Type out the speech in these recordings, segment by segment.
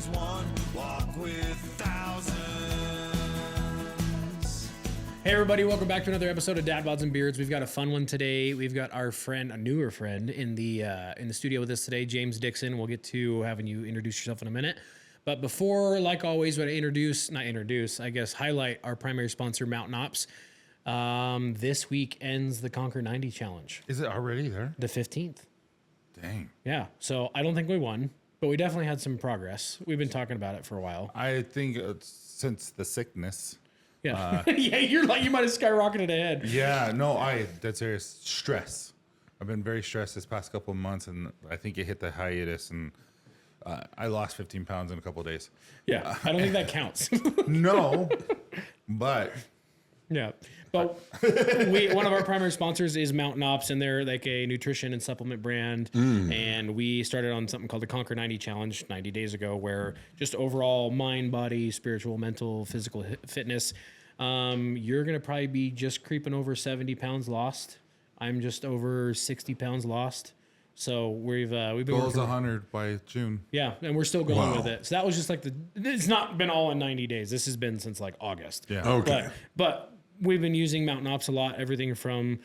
as one, walk with thousands. Hey everybody, welcome back to another episode of Dad, Bods, and Beards. We've got a fun one today. We've got our friend, a newer friend, in the studio with us today, James Dixon. We'll get to having you introduce yourself in a minute. But before, like always, we want to highlight our primary sponsor, Mountain Ops. This week ends the Conquer 90 Challenge. Is it already there? The 15th. Dang. Yeah, so I don't think we won, but we definitely had some progress. We've been talking about it for a while. I think since the sickness. Yeah, yeah, you might have skyrocketed ahead. Yeah, no, that's serious. Stress. I've been very stressed this past couple of months, and I think it hit the hiatus, and I lost 15 pounds in a couple of days. Yeah, I don't think that counts. No, but... Yeah, but one of our primary sponsors is Mountain Ops, and they're like a nutrition and supplement brand. And we started on something called the Conquer 90 Challenge 90 days ago, where just overall mind, body, spiritual, mental, physical fitness. You're going to probably be just creeping over 70 pounds lost. I'm just over 60 pounds lost. So we've been goal's 100 by June. Yeah, and we're still going with it. So that was just like it's not been all in 90 days. This has been since like August. Yeah. Okay. But we've been using Mountain Ops a lot. Everything from,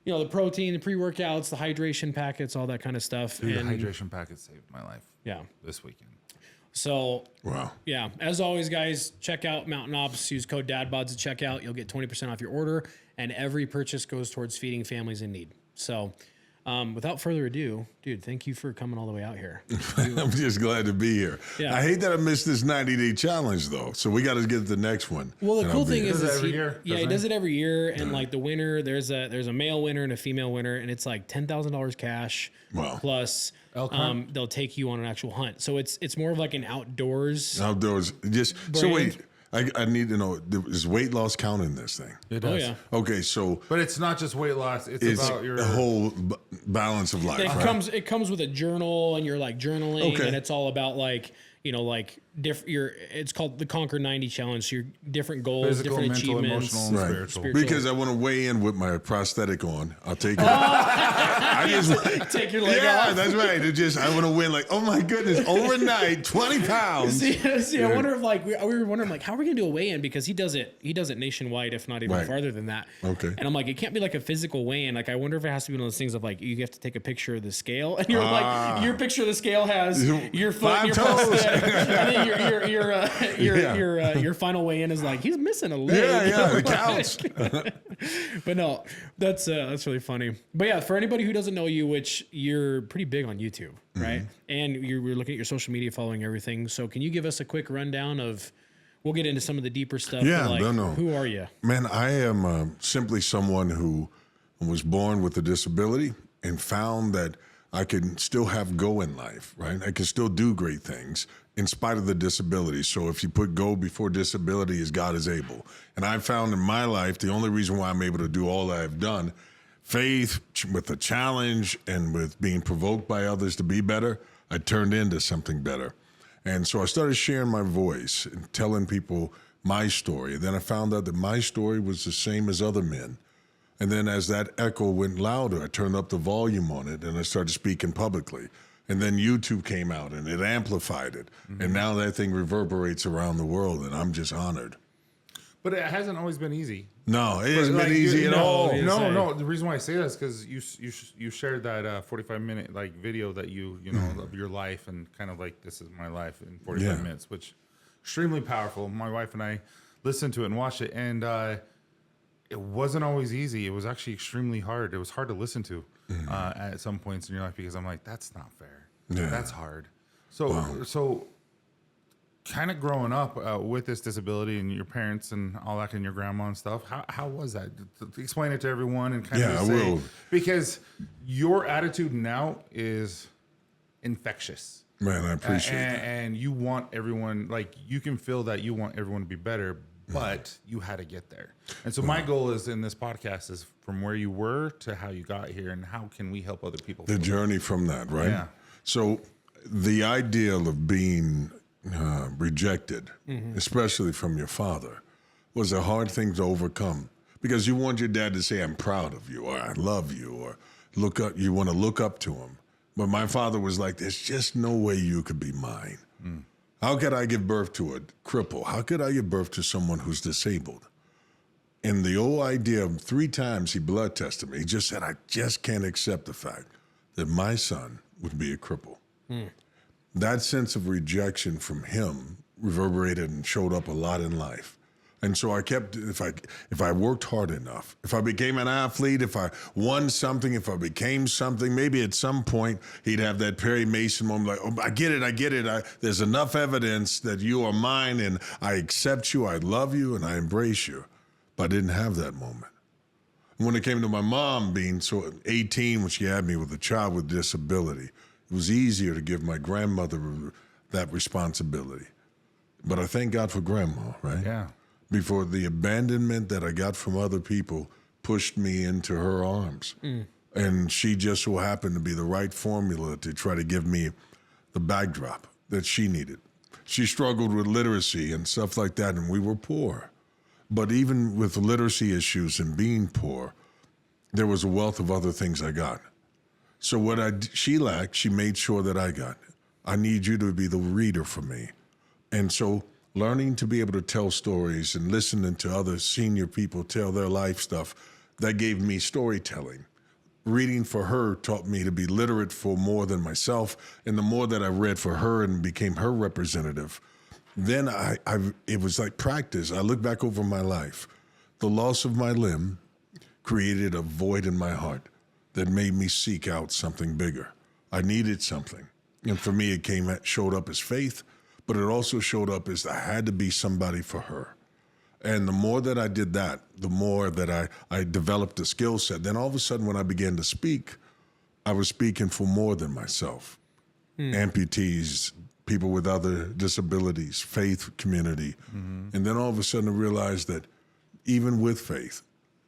the protein, the pre-workouts, the hydration packets, all that kind of stuff. Dude, the hydration packet saved my life. Yeah. This weekend. So, Wow. Yeah. As always, guys, check out Mountain Ops. Use code DADBODS at checkout. You'll get 20% off your order, and every purchase goes towards feeding families in need. So, without further ado, dude, thank you for coming all the way out here. I'm just glad to be here. Yeah. I hate that I missed this 90-day challenge, though. So we got to get the next one. Well, the cool thing is, Does it every year, he doesn't does it every year, and like the winner, there's a male winner and a female winner, and it's like $10,000 cash. Wow. Plus, they'll take you on an actual hunt. So it's more of like an outdoors. Just brand. So wait. I need to know, does weight loss count in this thing? It does. Oh yeah. Okay, so But it's not just weight loss. It's about your... the whole balance of life, right? It comes with a journal, and you're like journaling, Okay. and it's all about like it's called the Conquer 90 Challenge. So your different goals, Physical, different mental, achievements, emotional, and Right. spiritual. Because I want to weigh in with my prosthetic on. I'll take it. I just take your leg off. that's right. I want to win like, oh my goodness, overnight, 20 pounds. See, I wonder if like we were wondering like how are we gonna do a weigh-in, because he does it nationwide, if not even Right. farther than that. Okay. And I'm like, it can't be like a physical weigh-in. Like I wonder if it has to be one of those things of like you have to take a picture of the scale, and you're like your picture of the scale has your foot, and your toes. prosthetic, and then your final weigh-in is like he's missing a leg. Yeah, it counts. But no, that's really funny. But yeah, for anybody who doesn't know you, which you're pretty big on YouTube, right? And we're looking at your social media, following everything. So can you give us a quick rundown of? We'll get into some of the deeper stuff. Yeah, but no. Who are you? Man, I am simply someone who was born with a disability and found that I can still have go in life, right? I can still do great things in spite of the disability. So if you put go before disability, is God is able. And I found in my life, the only reason why I'm able to do all that I've done, faith with a challenge and with being provoked by others to be better, I turned into something better. And so I started sharing my voice and telling people my story. And then I found out that my story was the same as other men. And then as that echo went louder, I turned up the volume on it and I started speaking publicly. And then YouTube came out and it amplified it. And now that thing reverberates around the world, and I'm just honored. But it hasn't always been easy. No, it hasn't been easy at all. No. The reason why I say that is because you shared that 45-minute like video that you know of your life, and kind of like, this is my life in 45 minutes, which extremely powerful. My wife and I listened to it and watched it, and it wasn't always easy. It was actually extremely hard. It was hard to listen to at some points in your life, because I'm like, that's not fair. Yeah. That's hard. So kind of growing up with this disability, and your parents and all that, and your grandma and stuff, how was that? Explain it to everyone, and kind of I will. Because your attitude now is infectious. Man, I appreciate that. And you want everyone, like, you can feel that you want everyone to be better, but you had to get there. And so my goal is in this podcast is from where you were to how you got here, and how can we help other people? The journey from that, right? Yeah. So the ideal of being rejected, especially from your father, was a hard thing to overcome, because you want your dad to say, I'm proud of you, or I love you, or look up. You want to look up to him. But my father was like, there's just no way you could be mine. How could I give birth to a cripple? How could I give birth to someone who's disabled? And the old idea of 3 times he blood tested me, he just said, I just can't accept the fact that my son would be a cripple. That sense of rejection from him reverberated and showed up a lot in life. And so I kept, if I worked hard enough, if I became an athlete, if I won something, if I became something, maybe at some point he'd have that Perry Mason moment like, oh, I get it. There's enough evidence that you are mine and I accept you, I love you, and I embrace you. But I didn't have that moment. When it came to my mom being 18 when she had me with a child with disability, it was easier to give my grandmother that responsibility. But I thank God for grandma, right? Yeah. Before the abandonment that I got from other people pushed me into her arms. And she just so happened to be the right formula to try to give me the backdrop that she needed. She struggled with literacy and stuff like that, and we were poor. But even with literacy issues and being poor, there was a wealth of other things I got. So what she lacked, she made sure that I got. I need you to be the reader for me. And so learning to be able to tell stories and listening to other senior people tell their life stuff, that gave me storytelling. Reading for her taught me to be literate for more than myself. And the more that I read for her and became her representative, then it was like practice. I look back over my life. The loss of my limb created a void in my heart that made me seek out something bigger. I needed something. And for me, it showed up as faith, but it also showed up as I had to be somebody for her. And the more that I did that, the more that I developed a skill set. Then all of a sudden, when I began to speak, I was speaking for more than myself. Amputees, people with other disabilities, faith community. And then all of a sudden I realized that even with faith,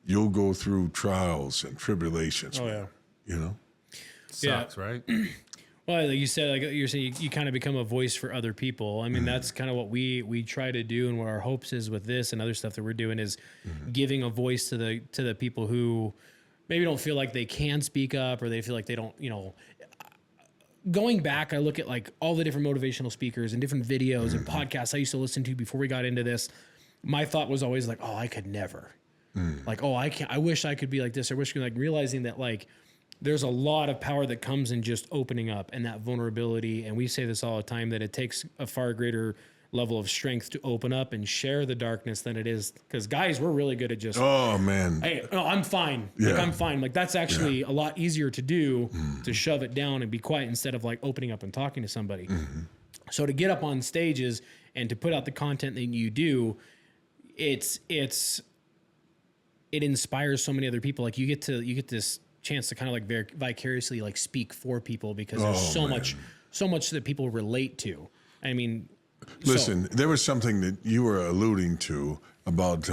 you'll go through trials and tribulations. Oh, yeah. You know? Sucks, right? Well, like you said, like you're saying, you kind of become a voice for other people. I mean, that's kind of what we try to do, and what our hopes is with this and other stuff that we're doing is giving a voice to the people who maybe don't feel like they can speak up, or they feel like they don't, Going back, I look at like all the different motivational speakers and different videos and podcasts I used to listen to before we got into this. My thought was always like, oh, I could never. Like, oh, I can't. I wish I could be like this. I wish, like, realizing that like there's a lot of power that comes in just opening up and that vulnerability. And we say this all the time, that it takes a far greater level of strength to open up and share the darkness than it is. Because guys, we're really good at just, oh man, hey, no, I'm fine. Yeah. Like, I'm fine. Like, that's actually a lot easier to do, to shove it down and be quiet instead of like opening up and talking to somebody. So to get up on stages and to put out the content that you do, it inspires so many other people. Like you get this chance to kind of like vicariously like speak for people, because there's so much that people relate to. I mean, listen, there was something that you were alluding to about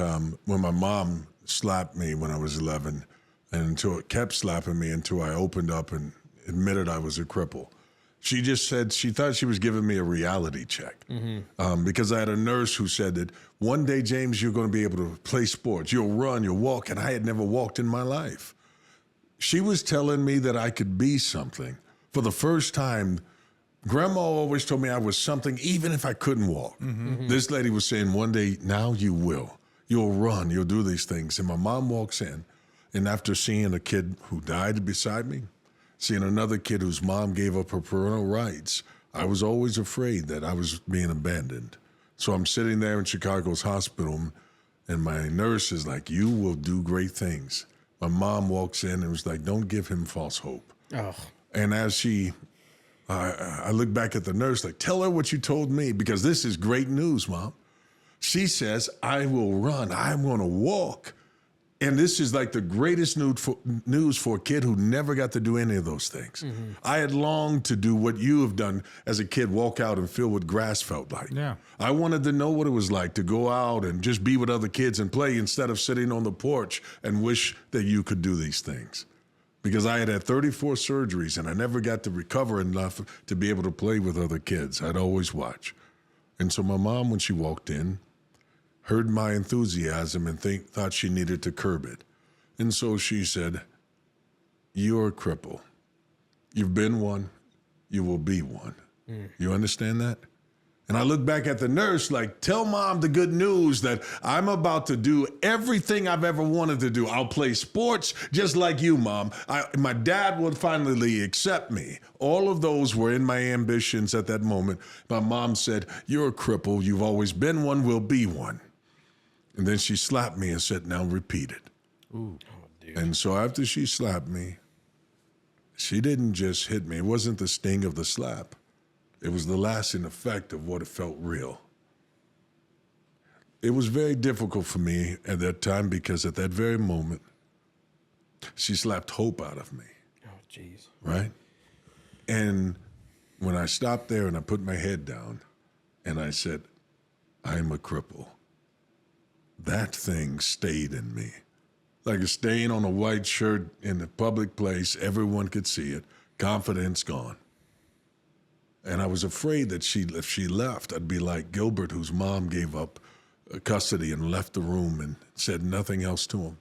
when my mom slapped me when I was 11, and until it kept slapping me until I opened up and admitted I was a cripple. She just said she thought she was giving me a reality check, because I had a nurse who said that one day, James, you're going to be able to play sports. You'll run, you'll walk, and I had never walked in my life. She was telling me that I could be something. For the first time, Grandma always told me I was something even if I couldn't walk. This lady was saying one day, now you will. You'll run, you'll do these things. And my mom walks in, and after seeing a kid who died beside me, seeing another kid whose mom gave up her parental rights, I was always afraid that I was being abandoned. So I'm sitting there in Chicago's hospital, and my nurse is like, you will do great things. My mom walks in and was like, don't give him false hope. Oh. And as I look back at the nurse, like, tell her what you told me, because this is great news, Mom. She says, I will run. I'm going to walk. And this is like the greatest news for a kid who never got to do any of those things. I had longed to do what you have done as a kid, walk out and feel what grass felt like. Yeah. I wanted to know what it was like to go out and just be with other kids and play instead of sitting on the porch and wish that you could do these things. Because I had 34 surgeries and I never got to recover enough to be able to play with other kids. I'd always watch. And so my mom, when she walked in, heard my enthusiasm and thought she needed to curb it. And so she said, you're a cripple. You've been one. You will be one. You understand that? And I look back at the nurse like, tell mom the good news that I'm about to do everything I've ever wanted to do. I'll play sports just like you, mom. My dad would finally accept me. All of those were in my ambitions at that moment. My mom said, you're a cripple. You've always been one, will be one. And then she slapped me and said, now repeat it. Ooh. And so after she slapped me, she didn't just hit me. It wasn't the sting of the slap. It was the lasting effect of what it felt real. It was very difficult for me at that time because at that very moment, she slapped hope out of me. Oh, jeez. Right? And when I stopped there and I put my head down and I said, I'm a cripple, that thing stayed in me. Like a stain on a white shirt in a public place, everyone could see it, confidence gone. And I was afraid that if she left, I'd be like Gilbert, whose mom gave up custody and left the room and said nothing else to him.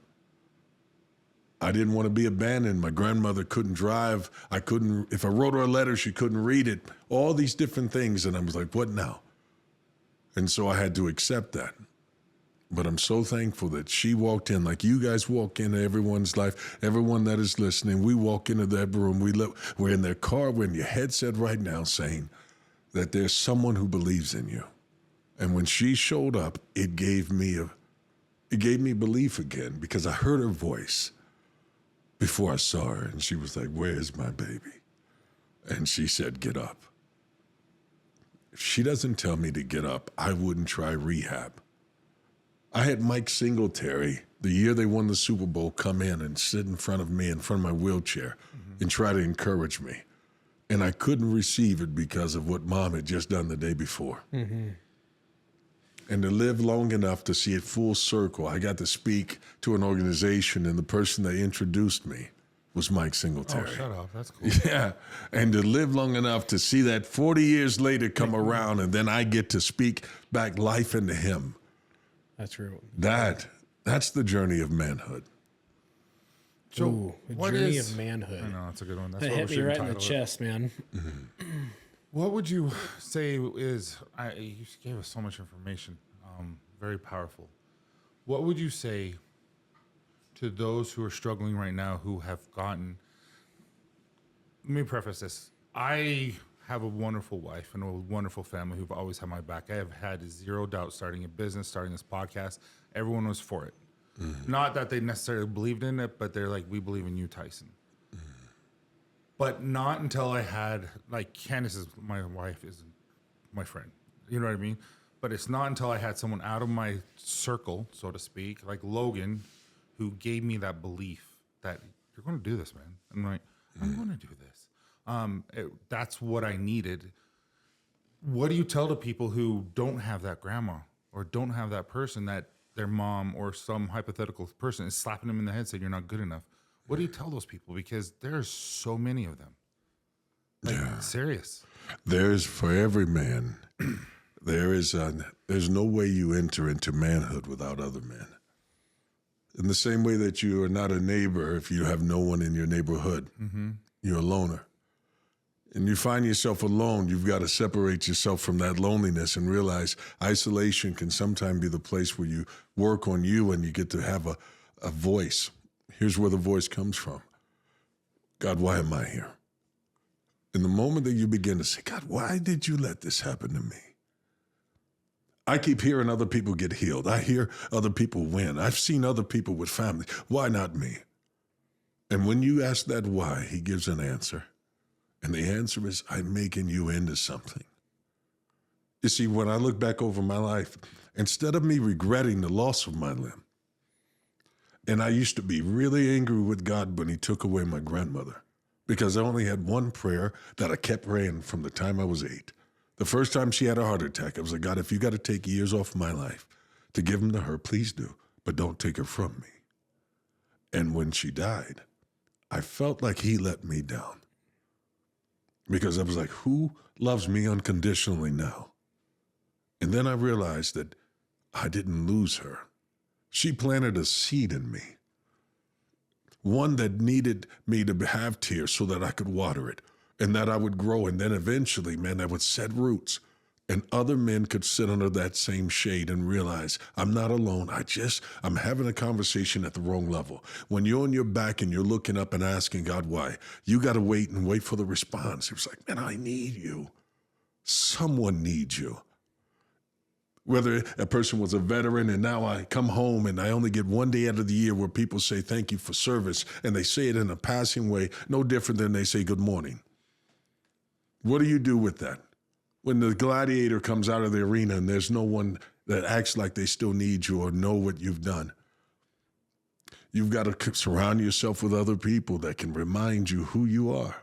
I didn't want to be abandoned. My grandmother couldn't drive. If I wrote her a letter, she couldn't read it. All these different things. And I was like, what now? And so I had to accept that. But I'm so thankful that she walked in, like you guys walk into everyone's life, everyone that is listening. We walk into that room. We're in their car. We're in your headset right now saying that there's someone who believes in you. And when she showed up, it gave me belief again because I heard her voice before I saw her. And she was like, where's my baby? And she said, get up. If she doesn't tell me to get up, I wouldn't try rehab. I had Mike Singletary, the year they won the Super Bowl, come in and sit in front of me, in front of my wheelchair, and try to encourage me. And I couldn't receive it because of what Mom had just done the day before. Mm-hmm. And to live long enough to see it full circle, I got to speak to an organization, and the person that introduced me was Mike Singletary. Oh, shut up. That's cool. Yeah. And to live long enough to see that 40 years later come around, and then I get to speak back life into him. That's real. That's the journey of manhood. So, Ooh, the what journey is- of manhood. I know, that's a good one. That's That what hit we me should right in the entitle it. chest, man. What would you say is, you gave us so much information, very powerful. What would you say to those who are struggling right now who have gotten, let me preface this. I have a wonderful wife and a wonderful family who've always had my back. I have had zero doubt starting a business, starting this podcast. Everyone was for it. Mm-hmm. Not that they necessarily believed in it, but they're like, we believe in you, Tyson. But not until I had, like, Candace is my wife, is my friend. You know what I mean? But it's not until I had someone out of my circle, so to speak, like Logan, who gave me that belief that you're going to do this, man. I'm like, I'm going to do this. That's what I needed. What do you tell to people who don't have that grandma or don't have that person that their mom or some hypothetical person is slapping them in the head saying you're not good enough? What do you tell those people? Because there's so many of them. Like, serious. There's, for every man, there's no way you enter into manhood without other men. In the same way that you are not a neighbor if you have no one in your neighborhood. Mm-hmm. You're a loner. And you find yourself alone, you've got to separate yourself from that loneliness and realize isolation can sometimes be the place where you work on you and you get to have a voice. Here's where the voice comes from. God, why am I here? In the moment that you begin to say, God, why did you let this happen to me? I keep hearing other people get healed. I hear other people win. I've seen other people with family. Why not me? And when you ask that why, he gives an answer. And the answer is, I'm making you into something. You see, when I look back over my life, instead of me regretting the loss of my limb, and I used to be really angry with God when he took away my grandmother, because I only had one prayer that I kept praying from the time I was 8. The first time she had a heart attack, I was like, God, if you got to take years off my life to give them to her, please do, but don't take her from me. And when she died, I felt like he let me down. Because I was like, who loves me unconditionally now? And then I realized that I didn't lose her. She planted a seed in me, one that needed me to have tears so that I could water it and that I would grow. And then eventually, man, I would set roots and other men could sit under that same shade and realize I'm not alone. I'm having a conversation at the wrong level. When you're on your back and you're looking up and asking God why, you got to wait for the response. It's like, man, I need you. Someone needs you. Whether a person was a veteran and now I come home and I only get one day out of the year where people say thank you for service, and they say it in a passing way, no different than they say good morning. What do you do with that? When the gladiator comes out of the arena and there's no one that acts like they still need you or know what you've done, you've got to surround yourself with other people that can remind you who you are.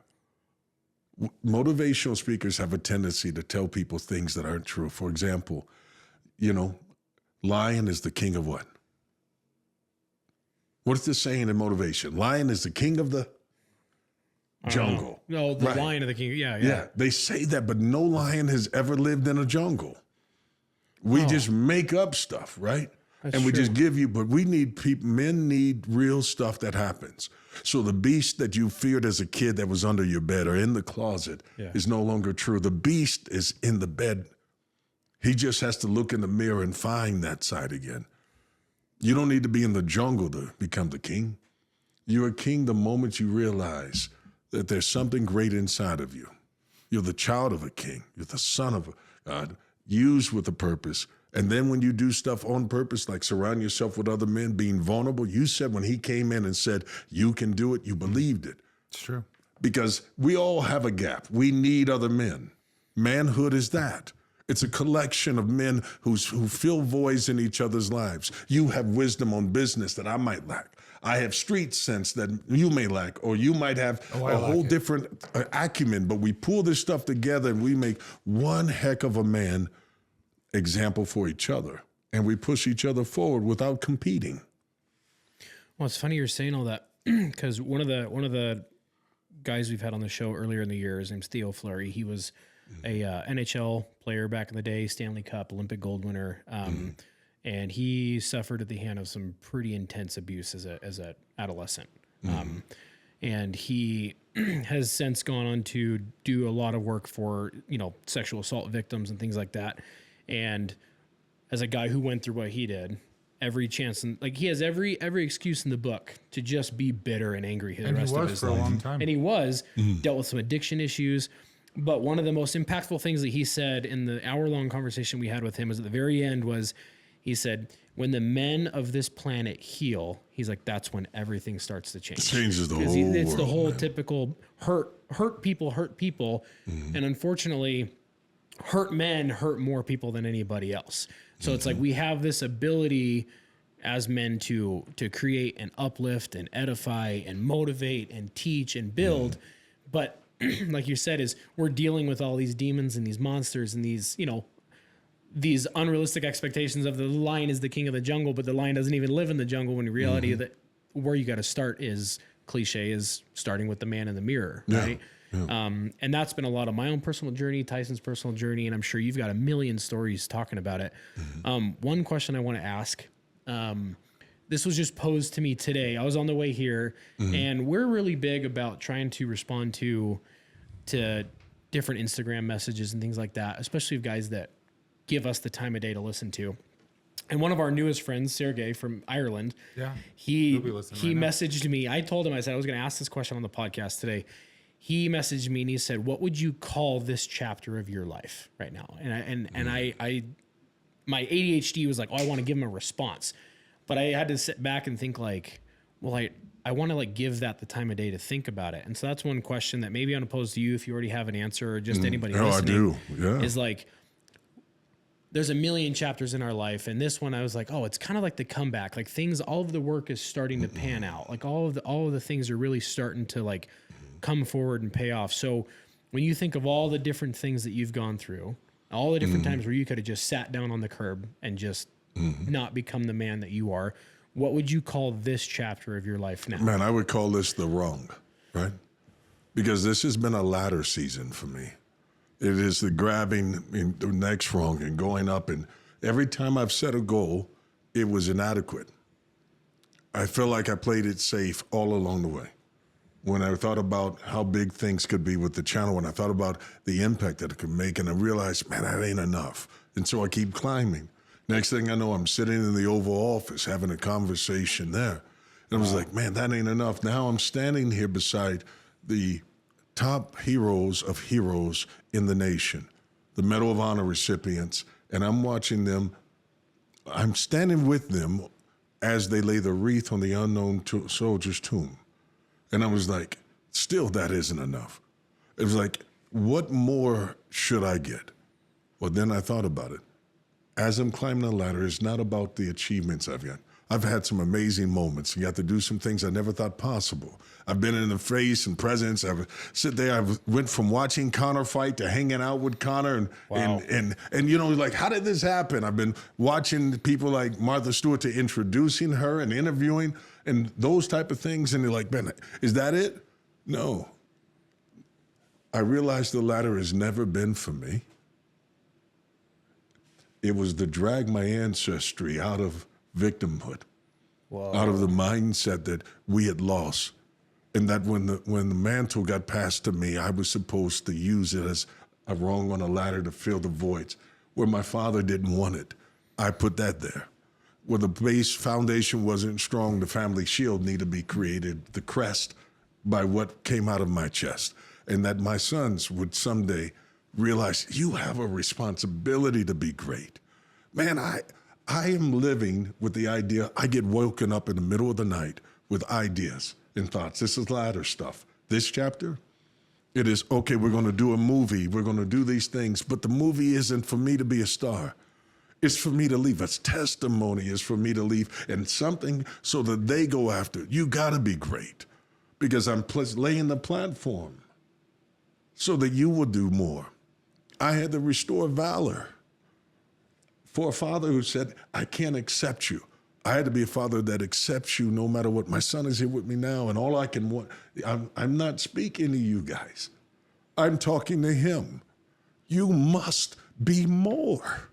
Motivational speakers have a tendency to tell people things that aren't true. For example, lion is the king of what? What is this saying in motivation? Lion is the king of the jungle. No, the Right. lion of the king. Yeah. Yeah, they say that, but no lion has ever lived in a jungle. We just make up stuff, right? And we just give you, but we need people, men need real stuff that happens. So the beast that you feared as a kid that was under your bed or in the closet is no longer true. The beast is in the bed. He just has to look in the mirror and find that side again. You don't need to be in the jungle to become the king. You're a king the moment you realize that there's something great inside of you. You're the child of a king. You're the son of a God, used with a purpose. And then when you do stuff on purpose, like surround yourself with other men, being vulnerable, you said when he came in and said, you can do it, you believed it. It's true. Because we all have a gap. We need other men. Manhood is that. It's a collection of men who fill voids in each other's lives. You have wisdom on business that I might lack. I have street sense that you may lack, or you might have a whole different acumen, but we pull this stuff together and we make one heck of a man example for each other, and we push each other forward without competing. Well, it's funny you're saying all that because one of the guys we've had on the show earlier in the year, his name's Theo Fleury. He was a NHL player back in the day, Stanley Cup, Olympic gold winner. And he suffered at the hand of some pretty intense abuse as a adolescent. And he has since gone on to do a lot of work for, sexual assault victims and things like that. And as a guy who went through what he did, every chance, and he has every excuse in the book to just be bitter and angry the rest of his life. For a long time. And he dealt with some addiction issues. But one of the most impactful things that he said in the hour-long conversation we had with him was at the very end was, he said, when the men of this planet heal, he's like, that's when everything starts to change. It changes the whole It's world, the whole man. typical hurt people. And unfortunately, hurt men hurt more people than anybody else. So it's like we have this ability as men to create and uplift and edify and motivate and teach and build. But like you said, is we're dealing with all these demons and these monsters and these, these unrealistic expectations of the lion is the king of the jungle, but the lion doesn't even live in the jungle, when in reality that where you got to start is cliche is starting with the man in the mirror. Right. Yeah. And that's been a lot of my own personal journey, Tyson's personal journey. And I'm sure you've got a million stories talking about it. One question I want to ask, this was just posed to me today. I was on the way here and we're really big about trying to respond to different Instagram messages and things like that, especially of guys that give us the time of day to listen to. And one of our newest friends, Sergey from Ireland, he messaged me. I told him, I said, I was going to ask this question on the podcast today. He messaged me and he said, what would you call this chapter of your life right now? And I my ADHD was like, oh, I want to give him a response, but I had to sit back and think like, well, I want to give that the time of day to think about it. And so that's one question that maybe I'm opposed to you, if you already have an answer, or just anybody listening, I do. Yeah. Is there's a million chapters in our life. And this one, I was like, oh, it's kind of like the comeback, things, all of the work is starting to pan out. All of the things are really starting to come forward and pay off. So when you think of all the different things that you've gone through, all the different times where you could have just sat down on the curb and just not become the man that you are, what would you call this chapter of your life now? Man, I would call this the rung, right? Because this has been a ladder season for me. It is the grabbing in the next rung and going up. And every time I've set a goal, it was inadequate. I feel like I played it safe all along the way. when I thought about how big things could be with the channel, when I thought about the impact that it could make, and I realized, man, that ain't enough. And so I keep climbing. Next thing I know, I'm sitting in the Oval Office having a conversation there. And I was like, man, that ain't enough. Now I'm standing here beside the top heroes of heroes in the nation, the Medal of Honor recipients, and I'm watching them. I'm standing with them as they lay the wreath on the unknown soldier's tomb. And I was like, still, that isn't enough. It was like, what more should I get? Well, then I thought about it. As I'm climbing the ladder, it's not about the achievements I've got. I've had some amazing moments. You got to do some things I never thought possible. I've been in the face and presence. I've sit there. I went from watching Conor fight to hanging out with Conor, and you know, like, how did this happen? I've been watching people like Martha Stewart to introducing her and interviewing and those type of things. And they're like, man, is that it? No. I realized the ladder has never been for me. It was to drag my ancestry out of victimhood, out of the mindset that we had lost, and that when the mantle got passed to me, I was supposed to use it as a rung on a ladder to fill the voids. Where my father didn't want it, I put that there. Where the base foundation wasn't strong, the family shield needed to be created, the crest, by what came out of my chest, and that my sons would someday realize, you have a responsibility to be great. Man, I am living with the idea. I get woken up in the middle of the night with ideas and thoughts. This is ladder stuff. This chapter, it is, okay, we're going to do a movie. We're going to do these things. But the movie isn't for me to be a star. It's for me to leave. It's testimony is for me to leave and something so that they go after. You got to be great because I'm laying the platform so that you will do more. I had to restore valor for a father who said, I can't accept you. I had to be a father that accepts you no matter what. My son is here with me now, and all I can want, I'm not speaking to you guys. I'm talking to him. You must be more.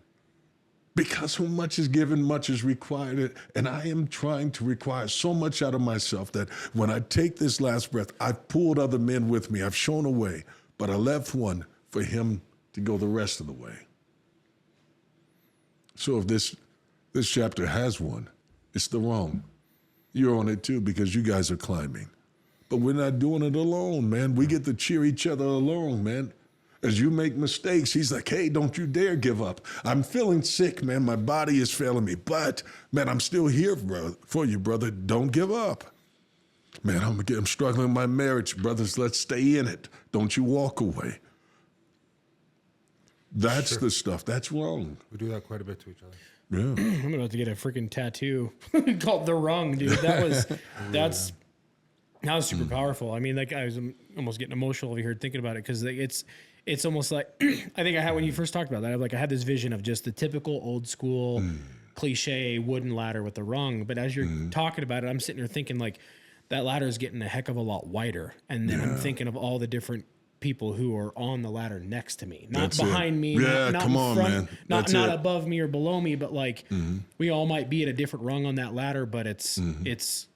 Because so much is given, much is required. And I am trying to require so much out of myself that when I take this last breath, I've pulled other men with me. I've shown a way, but I left one for him to go the rest of the way. So if this chapter has one, it's the wrong. You're on it too because you guys are climbing. But we're not doing it alone, man. We get to cheer each other along, man. As you make mistakes, he's like, hey, don't you dare give up. I'm feeling sick, man. My body is failing me. But, man, I'm still here for you, brother. Don't give up. Man, I'm struggling with my marriage. Brothers, let's stay in it. Don't you walk away. That's the stuff. That's wrong. We do that quite a bit to each other. Yeah. I'm about to get a freaking tattoo called The Rung, dude. That's super powerful. I mean, like, I was almost getting emotional over here thinking about it because it's almost like I think I had when you first talked about that. I had this vision of just the typical old school cliche wooden ladder with the rung. But as you're talking about it, I'm sitting there thinking like that ladder is getting a heck of a lot wider. And then I'm thinking of all the different people who are on the ladder next to me, not behind me, not come on, front, man. not above me or below me, but like we all might be at a different rung on that ladder, but it's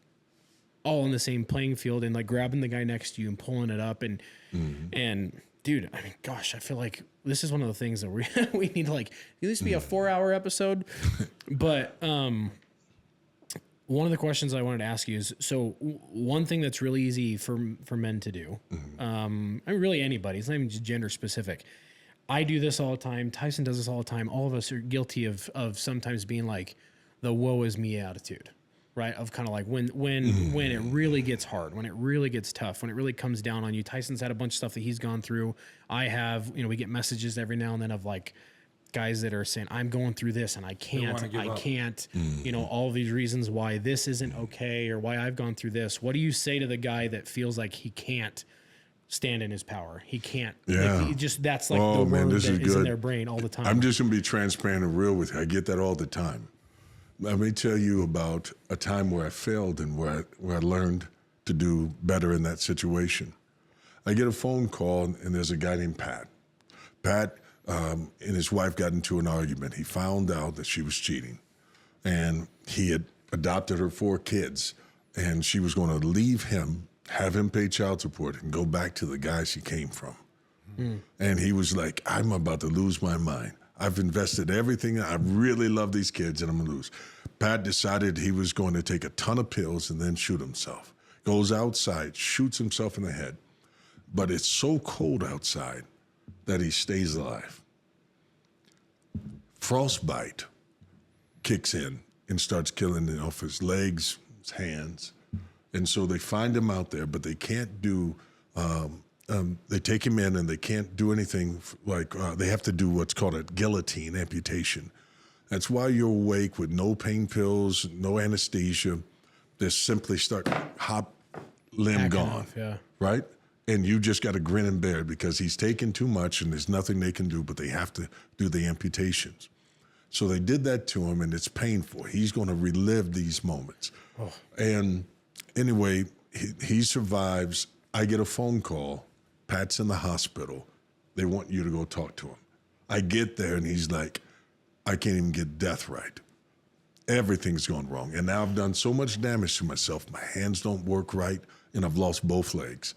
all in the same playing field and like grabbing the guy next to you and pulling it up and dude, I mean, gosh, I feel like this is one of the things that we need to like at least be a 4-hour episode. But one of the questions I wanted to ask you is, so one thing that's really easy for men to do, I mean, really anybody, it's not even just gender specific. I do this all the time. Tyson does this all the time. All of us are guilty of sometimes being like the woe is me attitude, right? Of kind of like when it really gets hard, when it really gets tough, when it really comes down on you. Tyson's had a bunch of stuff that he's gone through. I have, we get messages every now and then of like guys that are saying, I'm going through this and I can't, all of these reasons why this isn't okay or why I've gone through this. What do you say to the guy that feels like he can't stand in his power? He can't. Yeah. Like, that's like the word that is in their brain all the time. I'm just going to be transparent and real with you. I get that all the time. Let me tell you about a time where I failed and where I learned to do better in that situation. I get a phone call and there's a guy named Pat. Pat and his wife got into an argument. He found out that she was cheating and he had adopted her 4 kids and she was going to leave him, have him pay child support, and go back to the guys he came from. And he was like, I'm about to lose my mind. I've invested everything. I really love these kids, and I'm going to lose. Pat decided he was going to take a ton of pills and then shoot himself. Goes outside, shoots himself in the head. But it's so cold outside that he stays alive. Frostbite kicks in and starts killing him off his legs, his hands. And so they find him out there, but they can't do... they take him in and they can't do anything they have to do what's called a guillotine amputation. That's why you're awake with no pain pills, no anesthesia. They simply start limb gone, off, yeah. right? And you just got to grin and bear it because he's taken too much and there's nothing they can do, but they have to do the amputations. So they did that to him and it's painful. He's going to relive these moments. Oh. And anyway, he survives. I get a phone call. Pat's in the hospital. They want you to go talk to him. I get there and he's like, I can't even get death right. Everything's gone wrong. And now I've done so much damage to myself. My hands don't work right and I've lost both legs.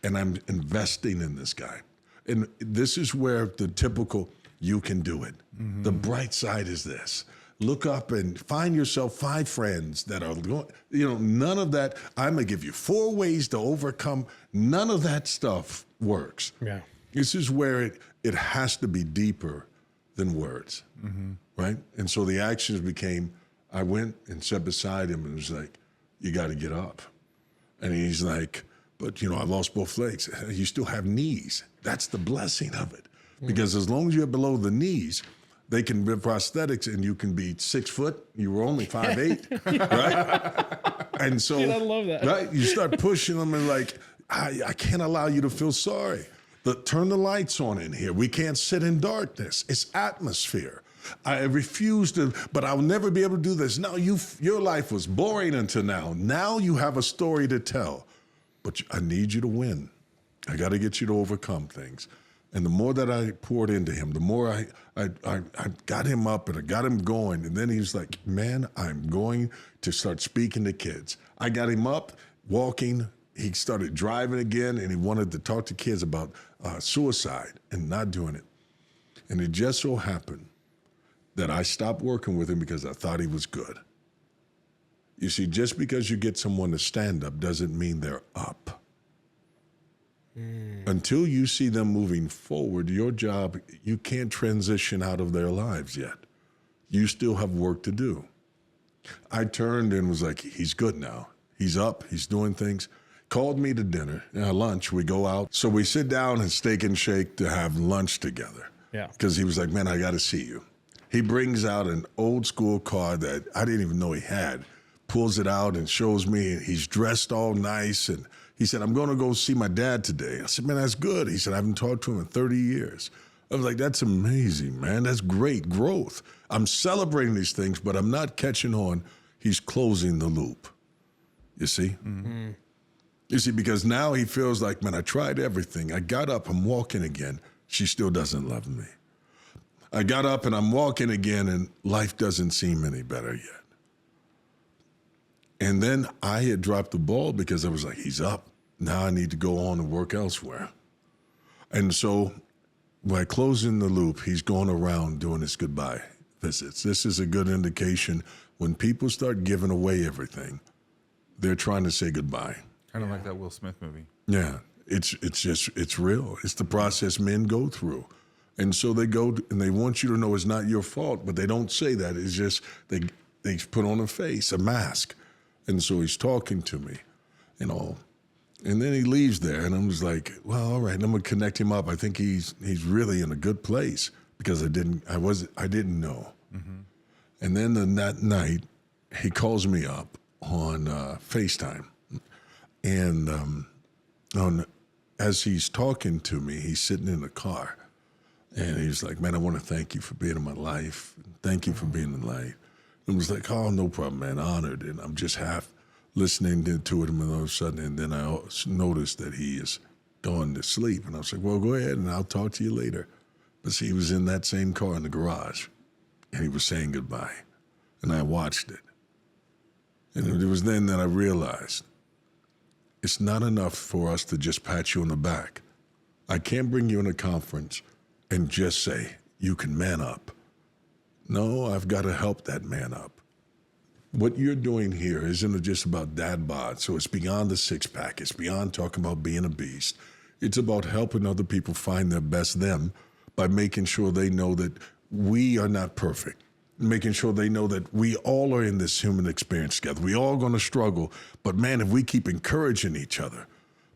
And I'm investing in this guy. And this is where the typical, you can do it. Mm-hmm. The bright side is this. Look up and find yourself 5 friends that are going, none of that. I'm going to give you 4 ways to overcome. None of that stuff works. Yeah. This is where it has to be deeper than words, right? And so the actions became, I went and sat beside him and was like, you got to get up. And he's like, but, I lost both legs. You still have knees. That's the blessing of it. Because as long as you're below the knees, they can be prosthetics and you can be 6 foot. You were only 5'8", right? And so, I love that. Right? You start pushing them and like, I can't allow you to feel sorry. Turn the lights on in here. We can't sit in darkness. It's atmosphere. I refuse to, but I'll never be able to do this. No, your life was boring until now. Now you have a story to tell, but I need you to win. I got to get you to overcome things. And the more that I poured into him, the more I got him up and I got him going. And then he was like, man, I'm going to start speaking to kids. I got him up, walking. He started driving again, and he wanted to talk to kids about suicide and not doing it. And it just so happened that I stopped working with him because I thought he was good. You see, just because you get someone to stand up doesn't mean they're up. Until you see them moving forward, your job, you can't transition out of their lives yet. You still have work to do. I turned and was like, he's good now. He's up. He's doing things. Called me to dinner, lunch. We go out. So we sit down and Steak and Shake to have lunch together. Yeah. Because he was like, man, I got to see you. He brings out an old school car that I didn't even know he had, pulls it out and shows me. He's dressed all nice. And he said, I'm going to go see my dad today. I said, man, that's good. He said, I haven't talked to him in 30 years. I was like, that's amazing, man. That's great growth. I'm celebrating these things, but I'm not catching on. He's closing the loop. You see? Mm-hmm. You see, because now he feels like, man, I tried everything. I got up, I'm walking again. She still doesn't love me. I got up and I'm walking again and life doesn't seem any better yet. And then I had dropped the ball because I was like, he's up. Now I need to go on and work elsewhere. And so by closing the loop, he's going around doing his goodbye visits. This is a good indication when people start giving away everything, they're trying to say goodbye. Kind of like that Will Smith movie. Yeah, it's real. It's the process men go through. And so they go and they want you to know it's not your fault, but they don't say that. It's just they put on a face, a mask. And so he's talking to me, And then he leaves there, and I was like, well, all right, I'm gonna connect him up. I think he's really in a good place because I didn't know. Mm-hmm. And then that night, he calls me up on FaceTime. And as he's talking to me, he's sitting in the car. And he's like, man, I want to thank you for being in my life. Thank you for being in the light. And I was like, oh, no problem, man, honored. And I'm just half listening to it, and all of a sudden, and then I noticed that he is going to sleep. And I was like, well, go ahead, and I'll talk to you later. But see, he was in that same car in the garage, and he was saying goodbye. And I watched it. And it was then that I realized it's not enough for us to just pat you on the back. I can't bring you in a conference and just say, you can man up. No, I've got to help that man up. What you're doing here isn't just about dad bod. So it's beyond the six pack. It's beyond talking about being a beast. It's about helping other people find their best them by making sure they know that we are not perfect. Making sure they know that we all are in this human experience together. We all going to struggle. But man, if we keep encouraging each other,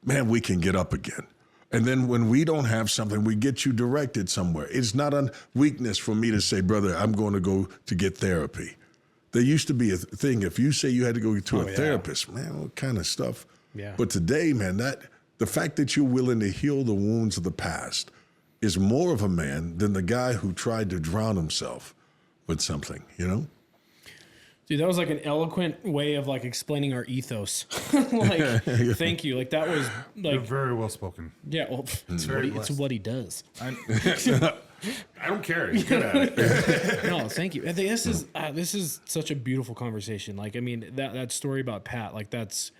man, we can get up again. And then when we don't have something, we get you directed somewhere. It's not a weakness for me to say, brother, I'm going to go to get therapy. There used to be a thing. If you say you had to go to a therapist, man, what kind of stuff? Yeah. But today, man, the fact that you're willing to heal the wounds of the past is more of a man than the guy who tried to drown himself with something, you know? Dude, that was like an eloquent way of like explaining our ethos. Like, thank you. Like that was You're like, very well spoken. yeah, well, it's what he does. I don't care. He's good at it. No, thank you. I think this is such a beautiful conversation. Like, I mean, that story about Pat, like that's.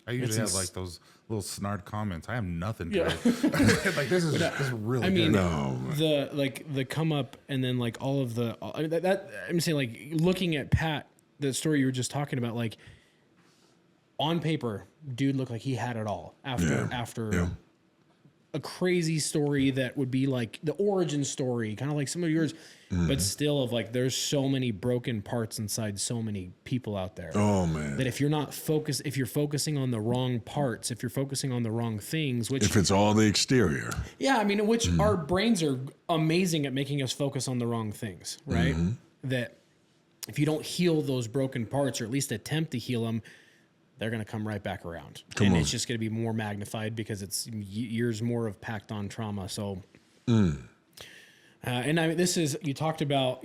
I usually have like those little snark comments. I have nothing to it. Like this is really. I mean, good. the come up and then like all of the that I'm saying like looking at Pat, the story you were just talking about, like on paper, dude looked like he had it all after a crazy story that would be like the origin story, kind of like some of yours, but still of like there's so many broken parts inside so many people out there. Oh man. That if you're not focused, if you're focusing on the wrong parts, if you're focusing on the wrong things, which if it's all the exterior. yeah, I mean, which our brains are amazing at making us focus on the wrong things, right? That if you don't heal those broken parts or at least attempt to heal them, they're going to come right back around. It's just going to be more magnified because it's years more of packed on trauma. So, and I mean, this is, you talked about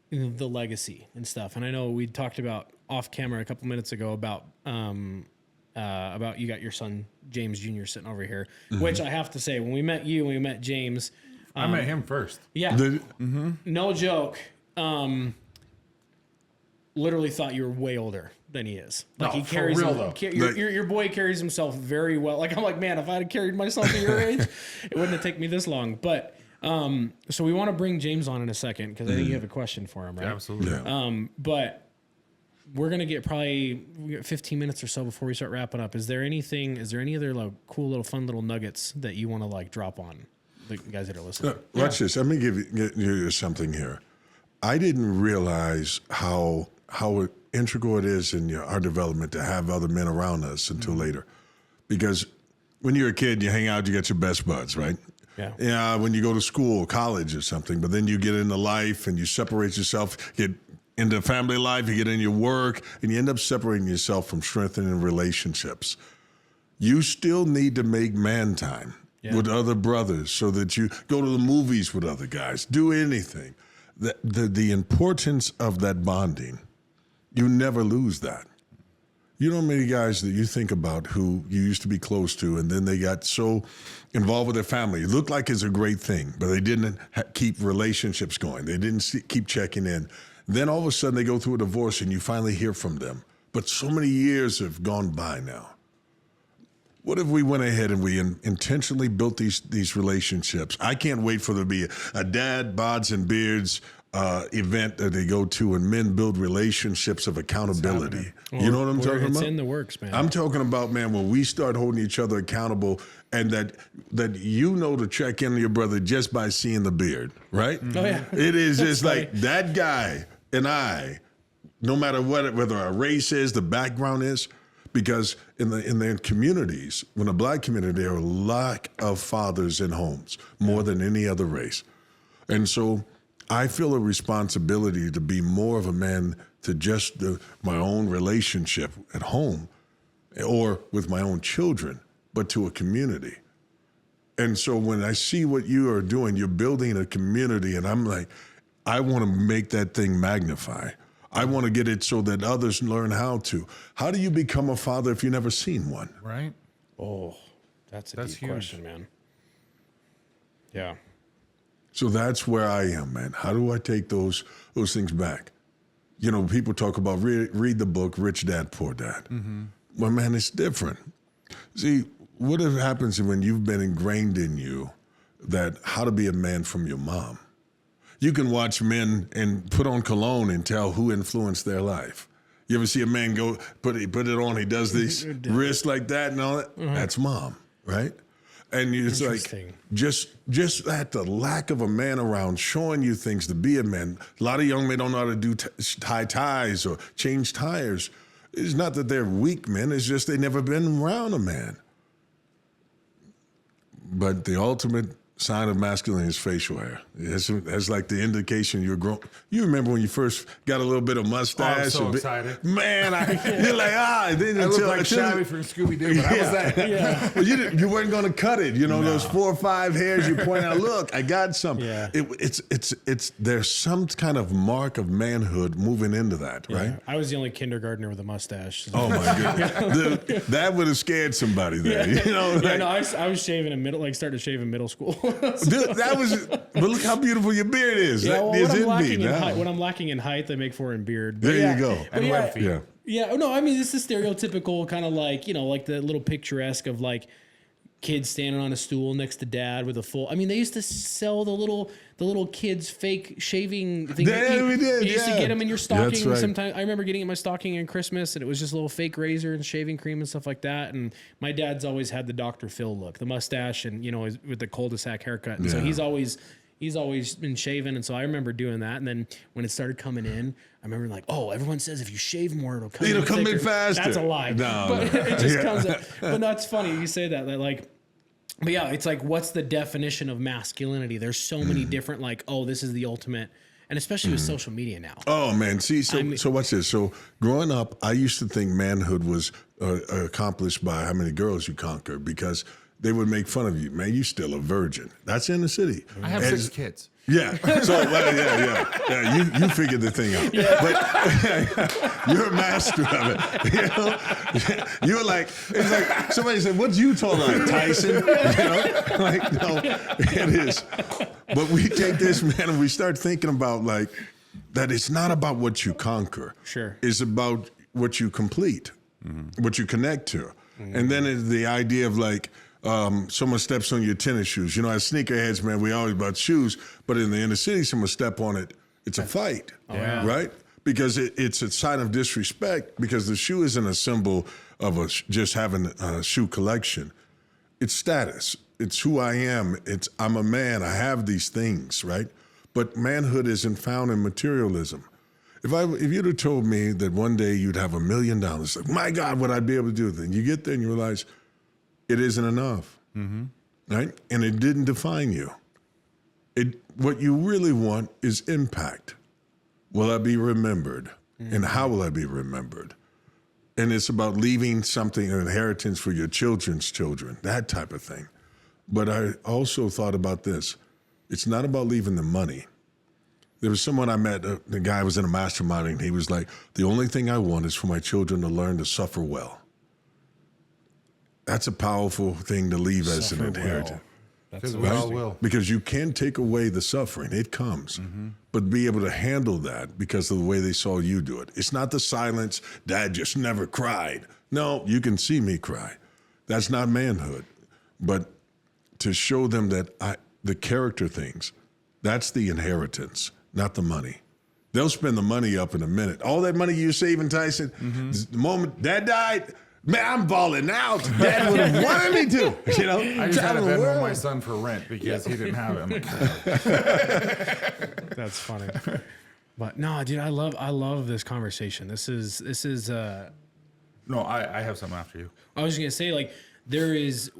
the legacy and stuff. And I know we talked about off camera a couple minutes ago about you got your son, James Jr. sitting over here, which I have to say, when we met James, I met him first. yeah, no joke. Literally thought you were way older than he is. Like No, he carries, for real, though. Your boy carries himself very well. Like I'm like, man, if I had carried myself at your age, it wouldn't have taken me this long. But so we want to bring James on in a second because I think you have a question for him, right? Absolutely. Yeah. But we're gonna get we got 15 minutes or so before we start wrapping up. Is there any other like cool little fun little nuggets that you want to like drop on the guys that are listening? Watch this. Let me give you something here. I didn't realize how integral it is in our development to have other men around us until later. Because when you're a kid, you hang out, you get your best buds, right? Yeah. Yeah. When you go to school, college or something, but then you get into life and you separate yourself, get into family life, you get in your work, and you end up separating yourself from strengthening relationships. You still need to make man time with other brothers so that you go to the movies with other guys, do anything. The importance of that bonding, you never lose that. You know how many guys that you think about who you used to be close to and then they got so involved with their family. It looked like it's a great thing, but they didn't keep relationships going. They didn't keep checking in. Then all of a sudden they go through a divorce and you finally hear from them. But so many years have gone by now. What if we went ahead and we intentionally built these relationships? I can't wait for there to be a Dad, Bods, and Beards event that they go to and men build relationships of accountability. You know what I'm talking about? It's in the works, man. I'm talking about, man, when we start holding each other accountable and that you know to check in on your brother just by seeing the beard, right? Oh, yeah. It is just like that guy and I, no matter whether our race is, the background is, because in the communities, when a black community, there are a lot of fathers in homes, more than any other race. And so I feel a responsibility to be more of a man to just my own relationship at home or with my own children, but to a community. And so when I see what you are doing, you're building a community, and I'm like, I want to make that thing magnify. I want to get it so that others learn how to. How do you become a father if you've never seen one? Right? Oh, that's a deep huge. question, man. Yeah. So that's where I am, man. How do I take those things back? You know, people talk about read the book, Rich Dad, Poor Dad. Well, man, it's different. See, what happens when you've been ingrained in you that how to be a man from your mom? You can watch men and put on cologne and tell who influenced their life. You ever see a man go put it on? He does this wrist like that and all that. That's mom, right? And it's like just that the lack of a man around showing you things to be a man. A lot of young men don't know how to do tie ties or change tires. It's not that they're weak men. It's just they never been around a man. But the ultimate sign of masculinity is facial hair. That's like the indication you're grown. You remember when you first got a little bit of mustache? Oh, I'm so excited. Man, you're like, then I look like Shabby from Scooby-Doo, but I was that. Yeah. Well, you weren't going to cut it. You know, those 4 or 5 hairs you point out, look, I got some. Yeah. It's there's some kind of mark of manhood moving into that, right? Yeah. I was the only kindergartner with a mustache. Oh my goodness. That would have scared somebody there. You know, like, no, I was shaving started to shave in middle school. Dude, but look how beautiful your beard is. Yeah, well, It's when I'm lacking in height, they make for in beard. There you go. And web feet. Yeah. Yeah, no, I mean, this is stereotypical kind of like, like the little picturesque of like kids standing on a stool next to dad with a full. I mean, they used to sell the little kids fake shaving thing. Yeah, we did. You used to get them in your stocking. That's right. Sometimes I remember getting in my stocking in Christmas, and it was just a little fake razor and shaving cream and stuff like that. And my dad's always had the Dr. Phil look, the mustache, and with the cul-de-sac haircut. And so he's always been shaving, and so I remember doing that. And then when it started coming in, I remember like, oh, everyone says if you shave more, it'll come in faster. That's a lie. No, but it just comes up. But no, it's funny you say that like. But yeah, it's like, what's the definition of masculinity? There's so many different, like, oh, this is the ultimate, and especially with social media now. Oh man, see, so what's this? So growing up, I used to think manhood was accomplished by how many girls you conquer, because they would make fun of you. Man, you still a virgin. That's in the city. I have 6 kids. Yeah. So yeah. You figured the thing out. Yeah. But you're a master of it. You know, you're like, it's like somebody said, "What's you told like Tyson?" Like no, it is. But we take this, man, and we start thinking about like that. It's not about what you conquer. Sure. It's about what you complete, what you connect to, and then it's the idea of like. Someone steps on your tennis shoes. As sneakerheads, man, we always about shoes, but in the inner city, someone step on it, it's a fight, right? Because it's a sign of disrespect, because the shoe isn't a symbol of just having a shoe collection. It's status. It's who I am. I'm a man. I have these things, right? But manhood isn't found in materialism. If you'd have told me that one day you'd have $1 million, like, my God, would I be able to do that? And you get there and you realize, it isn't enough, right? And it didn't define you. What you really want is impact. Will I be remembered? And how will I be remembered? And it's about leaving something, an inheritance for your children's children, that type of thing. But I also thought about this. It's not about leaving the money. There was someone I met, the guy was in a mastermind, and he was like, the only thing I want is for my children to learn to suffer well. That's a powerful thing to leave as an inheritance. Because we all will. Because you can take away the suffering. It comes. But be able to handle that because of the way they saw you do it. It's not the silence, Dad just never cried. No, you can see me cry. That's not manhood. But to show them that the character things, that's the inheritance, not the money. They'll spend the money up in a minute. All that money you're saving, Tyson, the moment Dad died, man, I'm balling out. Dad would have wanted me to. I just had to Venmo my son for rent because he didn't have him. That's funny. But no, dude, I love this conversation. This is. No, I have something after you. I was just gonna say, like, there is.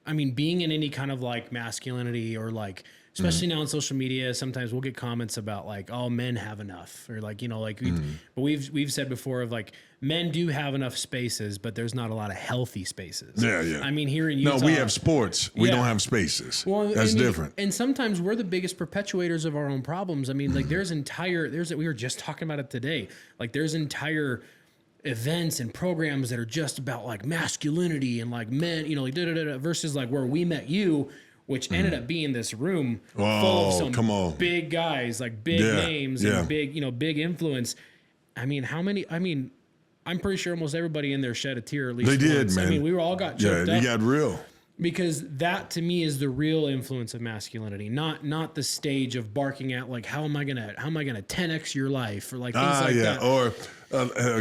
I mean, being in any kind of like masculinity or like. Especially now on social media, sometimes we'll get comments about like, "Oh, men have enough," or like, but we've said before of like, men do have enough spaces, but there's not a lot of healthy spaces. Yeah. I mean, here in Utah, no, we have sports. We don't have spaces. Well, that's different. And sometimes we're the biggest perpetuators of our own problems. I mean, like, we were just talking about it today. Like, there's entire events and programs that are just about like masculinity and like men, like versus like where we met you. Which ended up being this room full of some big guys, like big names and big, big influence. I mean, I'm pretty sure almost everybody in there shed a tear at least They did, once. man. I mean, we were all got Yeah, choked you up got real. because that to me is the real influence of masculinity, not the stage of barking at like how am I gonna 10x your life or like things like that. Or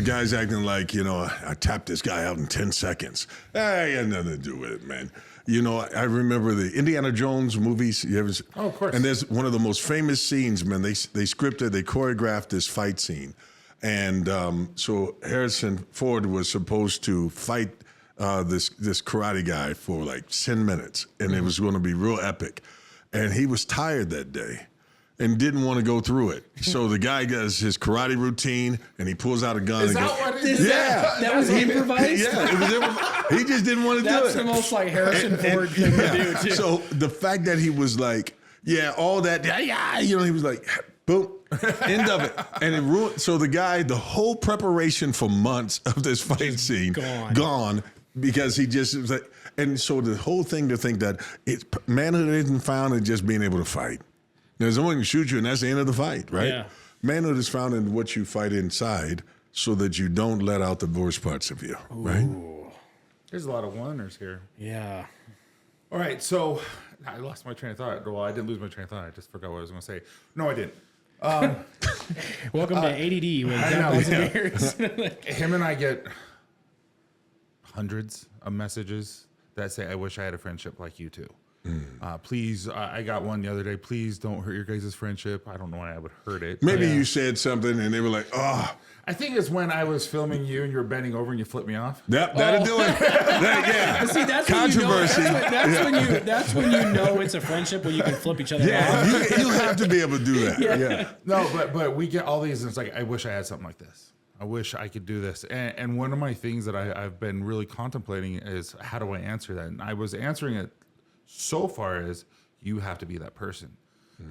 guys acting like, I tapped this guy out in 10 seconds. I had nothing to do with it, man. I remember the Indiana Jones movies. You ever? Oh, of course. And there's one of the most famous scenes, man. They choreographed this fight scene. And so Harrison Ford was supposed to fight this karate guy for like 10 minutes. And it was going to be real epic. And he was tired that day and didn't want to go through it. So the guy does his karate routine and he pulls out a gun. Is and that what it is? Yeah. That was improvised? Yeah, it was improvised. He just didn't want to do it. That's the most like Harrison Ford thing to do too. So the fact that he was like, all that, he was like, boom, end of it. And it ruined. So the whole preparation for months of this fight scene, gone because he just was like, and so the whole thing to think that manhood isn't found in just being able to fight. There's someone can shoot you and that's the end of the fight, right? Yeah. Manhood is found in what you fight inside so that you don't let out the worst parts of you, right? There's a lot of wonders here. Yeah. All right, so I lost my train of thought. Well, I didn't lose my train of thought. I just forgot what I was going to say. No, I didn't. Welcome to ADD with downloads and beers. Him and I get hundreds of messages that say, I wish I had a friendship like you two. Please, I got one the other day. Please don't hurt your guys' friendship. I don't know why I would hurt it. Maybe you said something and they were like, oh. I think it's when I was filming you and you were bending over and you flipped me off. Yep, that'll do it. See, that's Controversy. That's when you know it's a friendship when you can flip each other off. You have to be able to do that. Yeah. No, but we get all these and it's like, I wish I had something like this. I wish I could do this. And one of my things that I've been really contemplating is how do I answer that? And I was answering it so far as you have to be that person.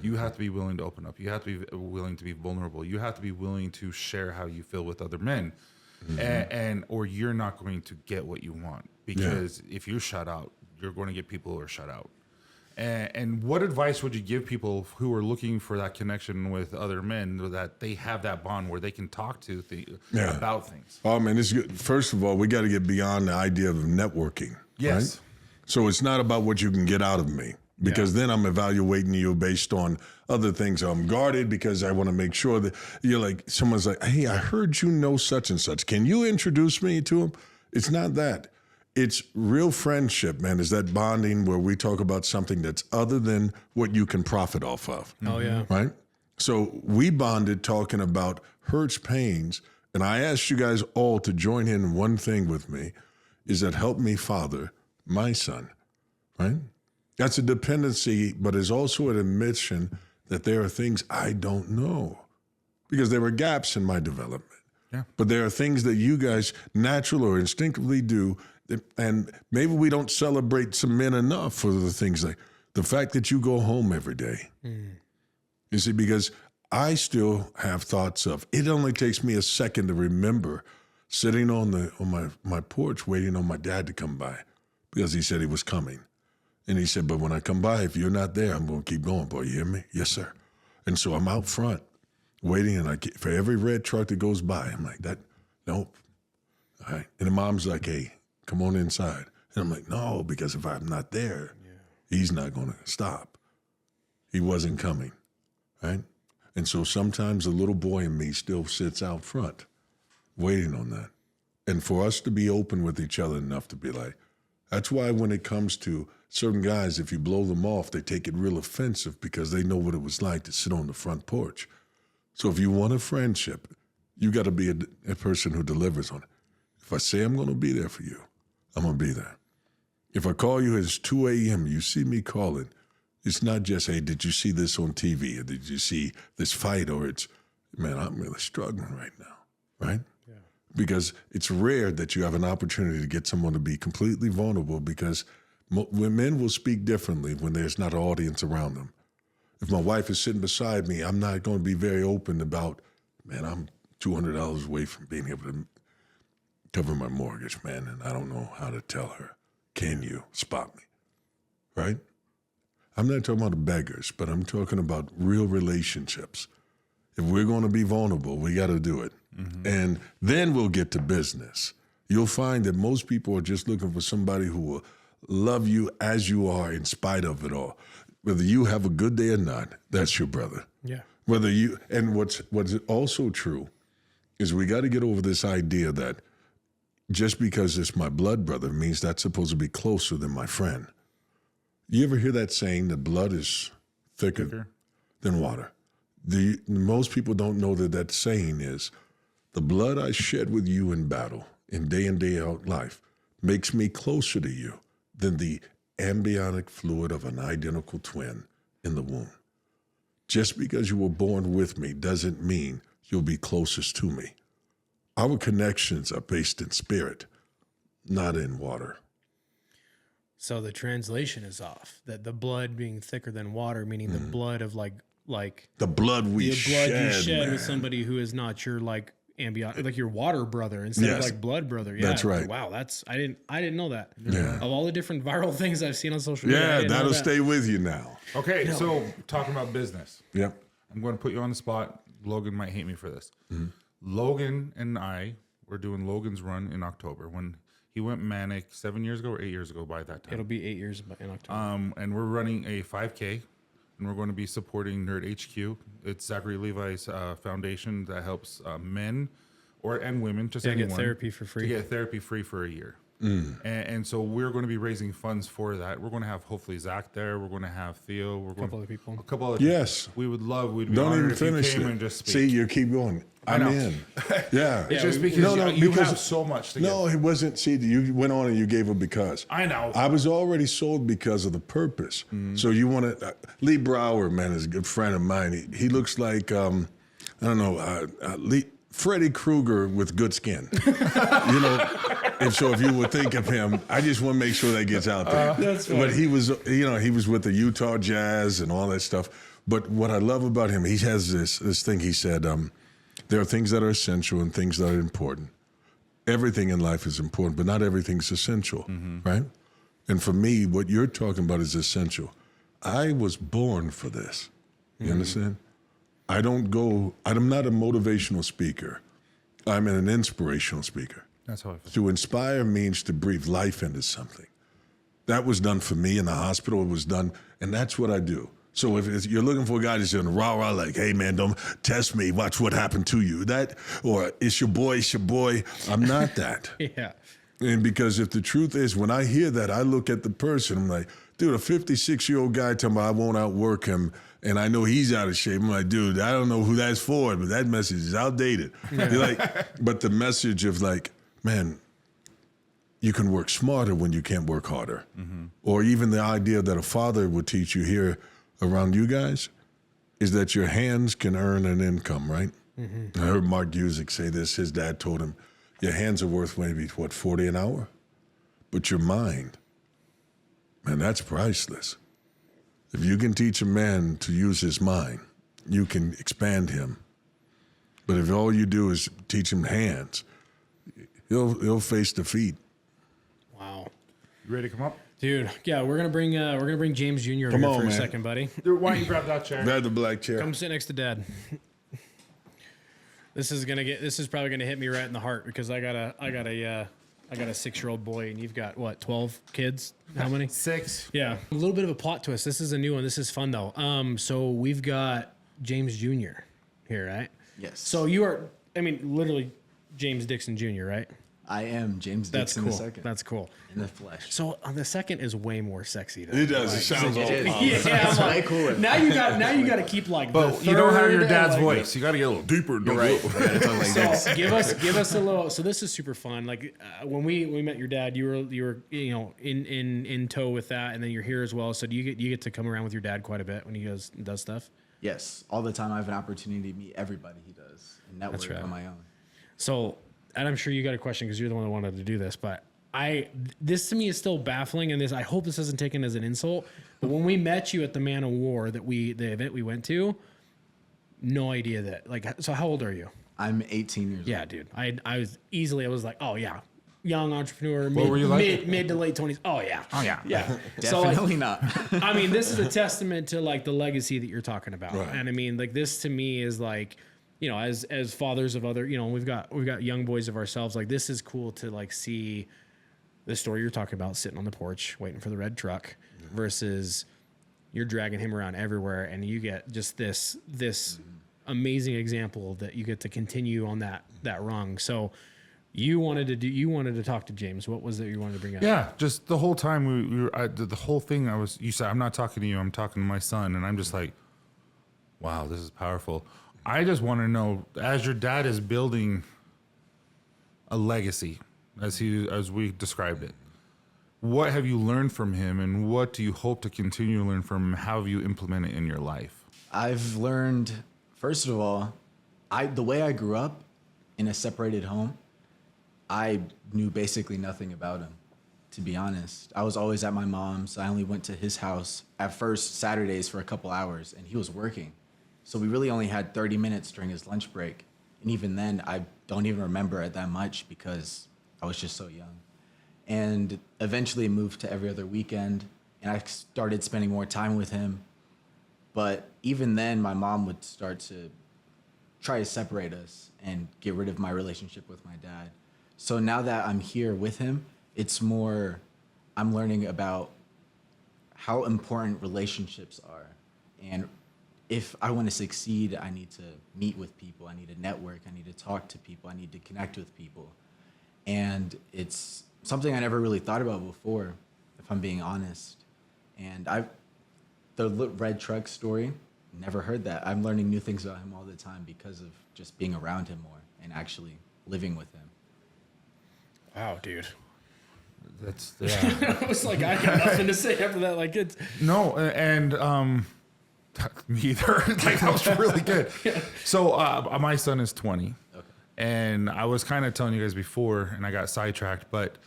You have to be willing to open up. You have to be willing to be vulnerable. You have to be willing to share how you feel with other men, and or you're not going to get what you want because if you shut out, you're going to get people who are shut out. And what advice would you give people who are looking for that connection with other men that they have that bond where they can talk to about things? Oh man, it's good. First of all, we got to get beyond the idea of networking. Yes. Right? So it's not about what you can get out of me. Because then I'm evaluating you based on other things. I'm guarded because I want to make sure that you're like, someone's like, hey, I heard you know such and such. Can you introduce me to him? It's not that. It's real friendship, man. Is that bonding where we talk about something that's other than what you can profit off of. Oh, yeah. Right? So we bonded talking about hurts, pains. And I asked you guys all to join in one thing with me is that help me father my son, right? That's a dependency, but it's also an admission that there are things I don't know because there were gaps in my development. Yeah. But there are things that you guys naturally or instinctively do, and maybe we don't celebrate some men enough for the things like the fact that you go home every day. You see, because I still have thoughts of, it only takes me a second to remember sitting on my porch waiting on my dad to come by because he said he was coming. And he said, but when I come by, if you're not there, I'm going to keep going, boy. You hear me? Yes, sir. And so I'm out front waiting, and for every red truck that goes by, I'm like, nope. All right. And the mom's like, hey, come on inside. And I'm like, no, because if I'm not there, he's not going to stop. He wasn't coming, right? And so sometimes the little boy in me still sits out front waiting on that. And for us to be open with each other enough to be like, that's why when it comes to certain guys, if you blow them off, they take it real offensive because they know what it was like to sit on the front porch. So if you want a friendship, you got to be a person who delivers on it. If I say I'm going to be there for you, I'm going to be there. If I call you, it's 2 a.m., you see me calling, it's not just, hey, did you see this on TV? Or did you see this fight? Or it's, man, I'm really struggling right now, right? Yeah. Because it's rare that you have an opportunity to get someone to be completely vulnerable because when men will speak differently when there's not an audience around them. If my wife is sitting beside me, I'm not going to be very open about, man, I'm $200 away from being able to cover my mortgage, man, and I don't know how to tell her. Can you spot me? Right? I'm not talking about beggars, but I'm talking about real relationships. If we're going to be vulnerable, we got to do it. And then we'll get to business. You'll find that most people are just looking for somebody who will love you as you are in spite of it all. Whether you have a good day or not, that's your brother. Yeah. Whether you, and what's also true is we got to get over this idea that just because it's my blood brother means that's supposed to be closer than my friend. You ever hear that saying that blood is thicker than water? Most people don't know that saying is, the blood I shed with you in battle, in day out life, makes me closer to you than the embryonic fluid of an identical twin in the womb. Just because you were born with me doesn't mean you'll be closest to me. Our connections are based in spirit, not in water. So the translation is off. That the blood being thicker than water, meaning the blood of like the blood you shed shed man. with somebody who is not your like ambient, like your water brother instead of like blood brother. Yeah, that's right. Wow, I didn't know that. Yeah. Of all the different viral things I've seen on social media, I Yeah, didn't know that'll that. stay with you now. Okay, so talking about business. Yep. I'm going to put you on the spot. Logan might hate me for this. Logan and I were doing Logan's run in October when he went manic 7 years ago or 8 years ago by that time. It'll be 8 years in October. And we're running a 5K, and we're going to be supporting Nerd HQ. It's Zachary Levi's foundation that helps men and women, just anyone, get therapy for free. to get therapy free for a year. And so we're going to be raising funds for that. We're going to have hopefully Zach there. We're going to have Theo. We're going Couple other people. A couple other Yes. people. We would love. We'd be Don't honored even if you finish came it. and just speak. See, you keep going. I'm know. in. Yeah. It's just because you have so much to No, give. it wasn't. See, you went on and you gave a because. I know. I was already sold because of the purpose. So you want to, Lee Brower, man, is a good friend of mine. He looks like, I don't know, Freddy Krueger with good skin. You know, and so if you would think of him, I just want to make sure that gets out there. That's funny. But he was with the Utah Jazz and all that stuff. But what I love about him, he has this thing. He said, there are things that are essential and things that are important. Everything in life is important, but not everything's essential, right? And for me, what you're talking about is essential. I was born for this. You understand? I'm not a motivational speaker. I'm an inspirational speaker. That's how I feel. To inspire means to breathe life into something. That was done for me in the hospital. It was done, and that's what I do. So if you're looking for a guy that's in rah-rah, like, hey, man, don't test me, watch what happened to you. Or it's your boy. I'm not that. Yeah. And because if the truth is, when I hear that, I look at the person, I'm like, dude, a 56-year-old guy telling me I won't outwork him, and I know he's out of shape. I'm like, dude, I don't know who that's for, but that message is outdated. You're like, but the message of like, man, you can work smarter when you can't work harder. Or even the idea that a father would teach you here around you guys is that your hands can earn an income, right? I heard Mark Cusick say this. His dad told him, your hands are worth maybe, what, 40 an hour? But your mind, man, that's priceless. If you can teach a man to use his mind, you can expand him. But if all you do is teach him hands, he'll face defeat. Wow. You ready to come up? Dude, yeah, we're gonna bring James Jr. over Come here on, for a man. second, buddy. Dude, why don't you grab that chair? Grab the black chair. Come sit next to Dad. This is probably gonna hit me right in the heart because I got a 6-year-old boy and you've got what, 12 kids? How many? 6. Yeah. A little bit of a plot twist. This is a new one. This is fun though. So we've got James Jr. here, right? Yes. So you are, literally James Dixon Jr., right? I am James That's Dixon cool. the second. That's cool. In the flesh. So the second is way more sexy. Than It does. It sounds all It is. polished. Yeah, It's I'm way like, cooler. now you got to keep like. But the you don't have your third dad's and, like, voice. You got to get a little deeper. You're right. You gotta talk like this. So give us a little. So this is super fun. Like when we met your dad, you were in tow with that, and then you're here as well. So do you get to come around with your dad quite a bit when he does stuff? Yes. All the time I have an opportunity to meet everybody he does and network right. on my own. So, and I'm sure you got a question because you're the one that wanted to do this, but this to me is still baffling, and I hope this isn't taken as an insult. But when we met you at the Man of War, the event we went to, no idea that. Like, so how old are you? I'm 18 years old. Yeah, dude. I was like, oh yeah, young entrepreneur, were you like? mid to late 20s. Oh yeah. Oh yeah. Yeah. So like, Definitely not. I mean, this is a testament to like the legacy that you're talking about. Right. And I mean, like this to me is like, you know, as fathers of other, you know, we've got young boys of ourselves. Like this is cool to like see the story you're talking about sitting on the porch waiting for the red truck versus you're dragging him around everywhere and you get just this amazing example that you get to continue on that rung. So you wanted to talk to James. What was it you wanted to bring up? Yeah, just the whole time we were the whole thing. You said, I'm not talking to you. I'm talking to my son, and I'm just like, wow, this is powerful. I just want to know, as your dad is building a legacy, as we described it, what have you learned from him, and what do you hope to continue to learn from him? How have you implemented it in your life? I've learned, first of all, the way I grew up in a separated home, I knew basically nothing about him, to be honest. I was always at my mom's. I only went to his house at first Saturdays for a couple hours, and he was working. So we really only had 30 minutes during his lunch break. And even then, I don't even remember it that much because I was just so young. And eventually moved to every other weekend, and I started spending more time with him. But even then, my mom would start to try to separate us and get rid of my relationship with my dad. So now that I'm here with him, it's more, I'm learning about how important relationships are. And if I want to succeed, I need to meet with people. I need to network. I need to talk to people. I need to connect with people. And it's something I never really thought about before, if I'm being honest. And the red truck story, never heard that. I'm learning new things about him all the time because of just being around him more and actually living with him. Wow, dude. That's yeah. I was like, I got nothing to say after that. Like it's No, and me either. Like that was really good. So my son is 20, and I was kind of telling you guys before, and I got sidetracked, but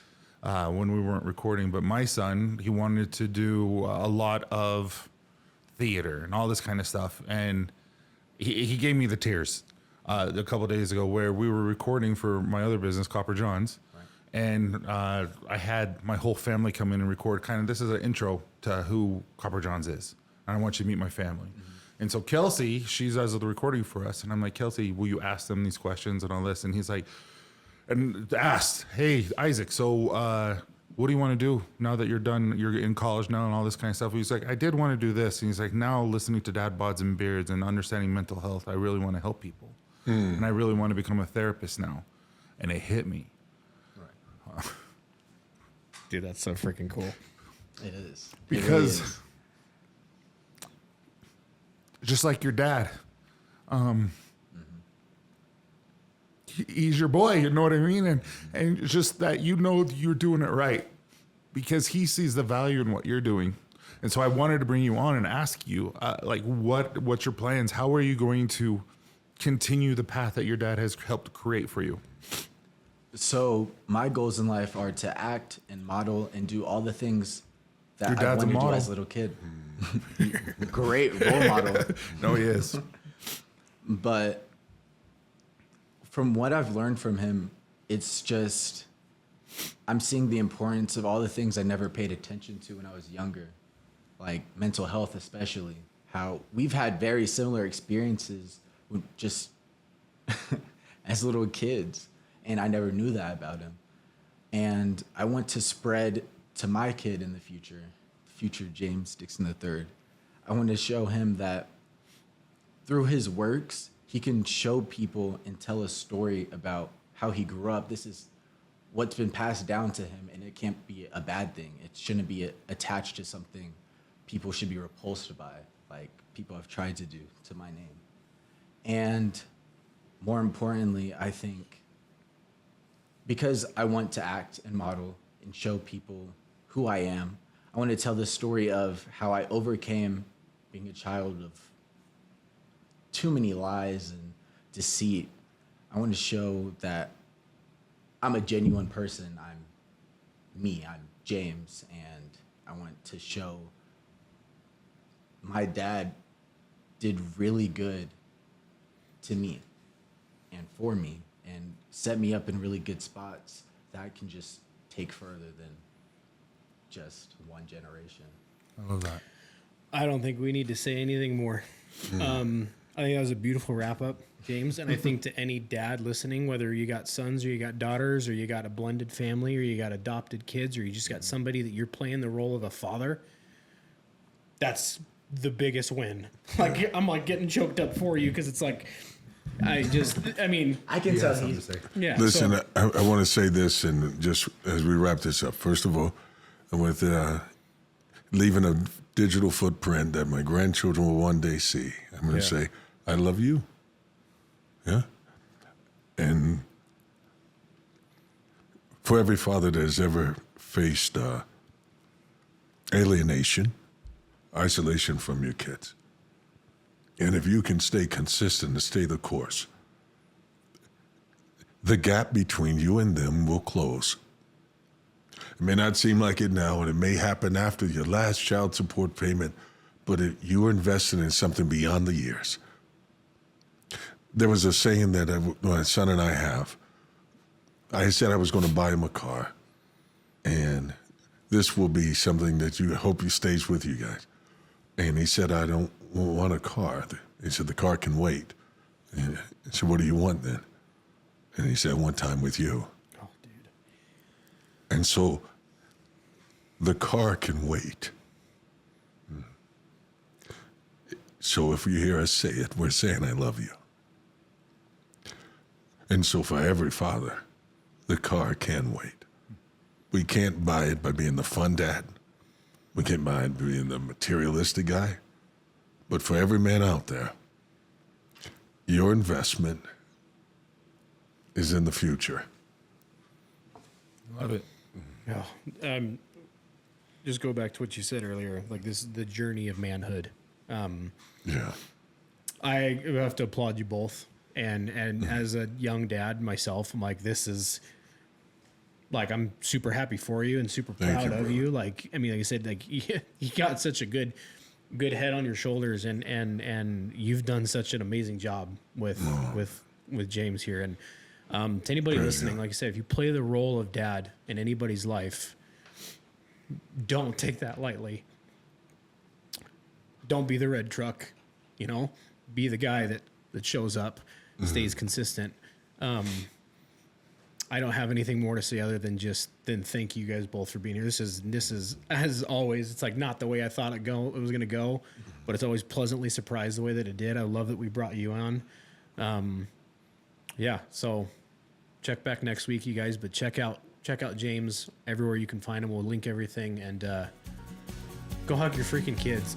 when we weren't recording. But my son, he wanted to do a lot of theater and all this kind of stuff, and he gave me the tears a couple of days ago, where we were recording for my other business, Copper John's. And I had my whole family come in and record. Kind of, this is an intro to who Copper John's is. And I want you to meet my family. Mm-hmm. And so Kelsey, she does the recording for us. And I'm like, Kelsey, will you ask them these questions and all this? And he's like, and asked, hey, Isaac, so what do you want to do now that you're done? You're in college now and all this kind of stuff. He's like, I did want to do this. And he's like, now listening to Dad, Bods, and Beards and understanding mental health, I really want to help people. And I really want to become a therapist now. And it hit me. dude, that's so freaking cool. It is. Because it really is. just like your dad, he's your boy, you know what I mean? And just that you're doing it right because he sees the value in what you're doing. And so I wanted to bring you on and ask you, like, what's your plans? How are you going to continue the path that your dad has helped create for you? So my goals in life are to act and model and do all the things that Your I dad's a wanted to do model. as a little kid. Great role model. No, he is. But from what I've learned from him, it's just, I'm seeing the importance of all the things I never paid attention to when I was younger, like mental health especially, how we've had very similar experiences with just as little kids. And I never knew that about him. And I want to spread to my kid in the future James Dixon III. I want to show him that through his works, he can show people and tell a story about how he grew up. This is what's been passed down to him, and it can't be a bad thing. It shouldn't be attached to something people should be repulsed by, like people have tried to do to my name. And more importantly, I think, because I want to act and model and show people who I am, I want to tell the story of how I overcame being a child of too many lies and deceit. I want to show that I'm a genuine person. I'm me, I'm James, and I want to show my dad did really good to me and for me, and set me up in really good spots that can just take further than just one generation. I love that. I don't think we need to say anything more. I think that was a beautiful wrap up, James. And I think to any dad listening, whether you got sons or you got daughters or you got a blended family or you got adopted kids or you just got somebody that you're playing the role of a father, that's the biggest win. Like, I'm like getting choked up for you because it's like, I mean, I can You tell have something he's to say. yeah. Listen, so- I want to say this, and just as we wrap this up, first of all, with leaving a digital footprint that my grandchildren will one day see, I'm going to say, I love you. Yeah? And for every father that has ever faced alienation, isolation from your kids, and if you can stay consistent and stay the course, the gap between you and them will close. It may not seem like it now, and it may happen after your last child support payment, but you are invested in something beyond the years. There was a saying that my son and I have. I said I was going to buy him a car, and this will be something that you hope stays with you guys. And he said, I don't want a car. He said, the car can wait. And I said, what do you want then? And he said, I want time with you. oh, dude. And so the car can wait. So if you hear us say it, we're saying, I love you. And so for every father, the car can wait. We can't buy it by being the fun dad. We can't buy it by being the materialistic guy. But for every man out there, your investment is in the future. Love it. Yeah. Just go back to what you said earlier. Like, this is the journey of manhood. Yeah. I have to applaud you both. And as a young dad myself, I'm like, this is like, I'm super happy for you and super Thank proud you, of brother. you. Like, I mean, like I said, like you got such a good head on your shoulders, and you've done such an amazing job with James here. And to anybody listening, like I said, if you play the role of dad in anybody's life, don't take that lightly. Don't be the red truck, you know, be the guy that shows up, stays consistent. I don't have anything more to say other than thank you guys both for being here. This is as always, it's like not the way I thought it was going to go, but it's always pleasantly surprised the way that it did. I love that we brought you on. Yeah. So check back next week, you guys, but check out James everywhere you can find him. We'll link everything, and go hug your freaking kids.